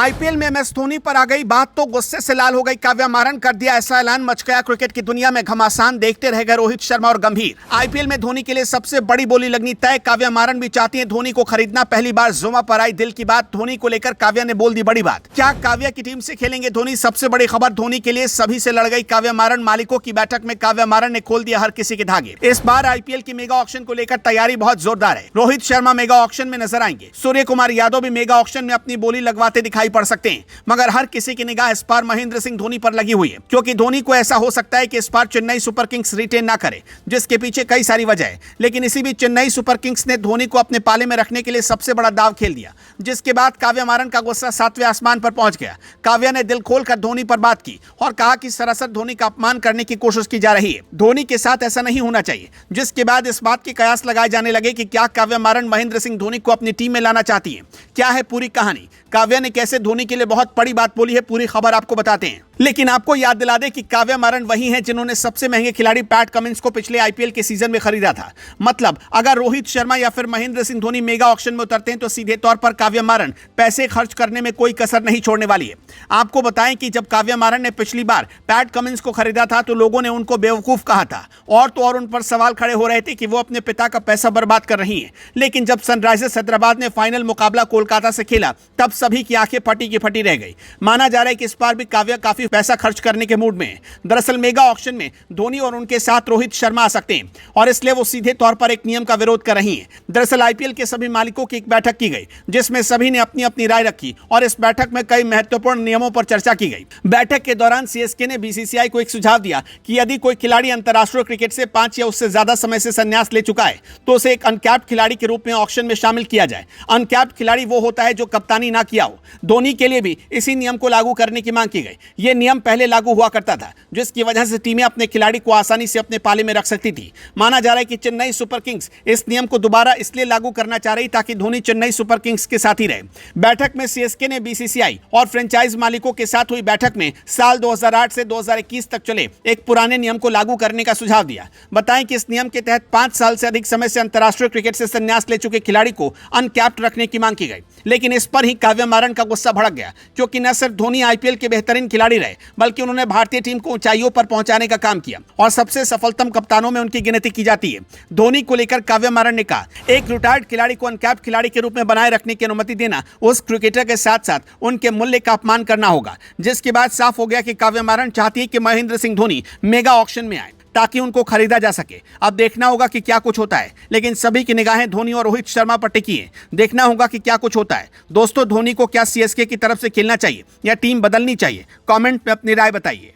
IPL में MS Dhoni पर आ गई बात तो गुस्से से लाल हो गई काव्या मारन। कर दिया ऐसा ऐलान, मच गया क्रिकेट की दुनिया में घमासान। देखते रह गए रोहित शर्मा और गंभीर। आईपीएल में धोनी के लिए सबसे बड़ी बोली लगनी तय। काव्या मारन भी चाहती हैं धोनी को खरीदना। पहली बार जुमा पर आई दिल की बात। धोनी को लेकर काव्या ने बोल दी बड़ी बात। क्या काव्या की टीम से खेलेंगे धोनी? सबसे बड़ी खबर धोनी के लिए सभी से लड़ गई काव्या मारन। मालिकों की बैठक में काव्या मारन ने खोल दिया हर किसी के धागे। इस बार आईपीएल की मेगा ऑक्शन को लेकर तैयारी बहुत जोरदार है। रोहित शर्मा मेगा ऑक्शन में नजर आएंगे। सूर्य कुमार यादव भी मेगा ऑक्शन में अपनी बोली लगवाते दिखाई पड़ सकते हैं, मगर हर किसी की निगाह इस बार महेंद्र सिंह धोनी पर लगी हुई है, क्योंकि धोनी को ऐसा हो सकता है कि इस बार चेन्नई सुपर किंग्स रिटेन ना करे, जिसके पीछे कई सारी वजह है। लेकिन इसी बीच चेन्नई सुपर किंग्स ने धोनी को अपने पाले में रखने के लिए सबसे बड़ा दाव खेल दिया, जिसके बाद काव्या मारन का गुस्सा 7वें आसमान पर पहुंच गया। काव्या ने दिल खोलकर धोनी पर बात की और कहा कि सरासर धोनी का अपमान करने की कोशिश की जा रही है। धोनी के साथ ऐसा नहीं होना चाहिए, जिसके बाद इस बात के कयास लगाए जाने लगे कि क्या काव्या मारन महेंद्र सिंह धोनी को अपनी टीम में लाना चाहती है। क्या है पूरी कहानी, काव्या ने कैसे धोनी के लिए बहुत बड़ी बात बोली है, पूरी खबर आपको बताते हैं। लेकिन आपको याद दिला दें कि काव्या मारन वही हैं जिन्होंने सबसे महंगे खिलाड़ी पैट कमिंस को पिछले आईपीएल के सीजन में खरीदा था। मतलब अगर रोहित शर्मा या फिर महेंद्र सिंह धोनी मेगा ऑक्शन में उतरते हैं तो सीधे तौर पर काव्या मारन पैसे खर्च करने में कोई कसर नहीं छोड़ने वाली है। आपको बताएं कि जब काव्या मारन ने पिछली बार पैट कमिंस को खरीदा था तो लोगों ने उनको बेवकूफ कहा था और तो और उन पर सवाल खड़े हो रहे थे कि वो अपने पिता का पैसा बर्बाद कर रही हैं। लेकिन जब सनराइजर्स हैदराबाद ने फाइनल मुकाबला कोलकाता से खेला तब सभी की आंखें फटी की फटी रह गई। माना जा रहा है कि इस बार भी काव्या काफी पैसा खर्च करने के मूड में है। दरअसल मेगा ऑक्शन में धोनी और उनके साथ रोहित शर्मा आ सकते हैं और इसलिए वो सीधे तौर पर एक नियम का विरोध कर रही हैं। दरअसल आईपीएल के सभी मालिकों की एक बैठक की गई, जिसमें सभी ने अपनी अपनी राय रखी और इस बैठक में कई महत्वपूर्ण नियमों पर चर्चा की गई। बैठक के दौरान सीएसके ने बीसीसीआई को एक सुझाव दिया कि यदि कोई खिलाड़ी अंतर्राष्ट्रीय क्रिकेट से 5 या उससे ज्यादा समय से संन्यास ले चुका है तो उसे एक अनकैप्ड खिलाड़ी के रूप में ऑक्शन में शामिल किया जाए। अनकैप्ड खिलाड़ी वो होता है जो कप्तानी ना किया हो। धोनी के लिए भी इसी नियम को लागू करने की मांग की गई। यह नियम पहले लागू हुआ करता था, जिसकी वजह से टीमें अपने खिलाड़ी को आसानी से अपने पाले में रख सकती थी। माना जा रहा है कि चेन्नई सुपर किंग्स इस नियम को दोबारा इसलिए लागू करना चाह रही ताकि धोनी चेन्नई सुपर किंग्स के साथ ही रहे। बैठक में सीएसके ने बीसीसीआई और फ्रेंचाइज मालिकों के साथ हुई बैठक में साल 2008 से 2021 तक चले एक पुराने नियम को लागू करने का सुझाव दिया। बताएं कि इस नियम के तहत 5 साल से अधिक समय से अंतर्राष्ट्रीय क्रिकेट से संन्यास ले चुके खिलाड़ी को अनकैप्ड रखने की मांग की गई। लेकिन इस पर ही काव्या मारन का गुस्सा भड़क गया, क्योंकि न सिर्फ धोनी आईपीएल के बेहतरीन खिलाड़ी रहे बल्कि उन्होंने भारतीय टीम को ऊंचाइयों पर पहुंचाने का काम किया और सबसे सफलतम कप्तानों में उनकी गिनती की जाती है। धोनी को लेकर काव्या मारन ने कहा, एक रिटायर्ड खिलाड़ी को अनकैप्ड खिलाड़ी के रूप में बनाए रखने की अनुमति देना उस क्रिकेटर के साथ साथ उनके मूल्य का अपमान करना होगा। जिसके बाद साफ हो गया कि काव्या मारन चाहती है कि महेंद्र सिंह धोनी मेगा ऑक्शन में आए ताकि उनको खरीदा जा सके। अब देखना होगा कि क्या कुछ होता है, लेकिन सभी की निगाहें धोनी और रोहित शर्मा पर टिकी हैं। देखना होगा कि क्या कुछ होता है। दोस्तों, धोनी को क्या सीएसके की तरफ से खेलना चाहिए या टीम बदलनी चाहिए? कमेंट में अपनी राय बताइए।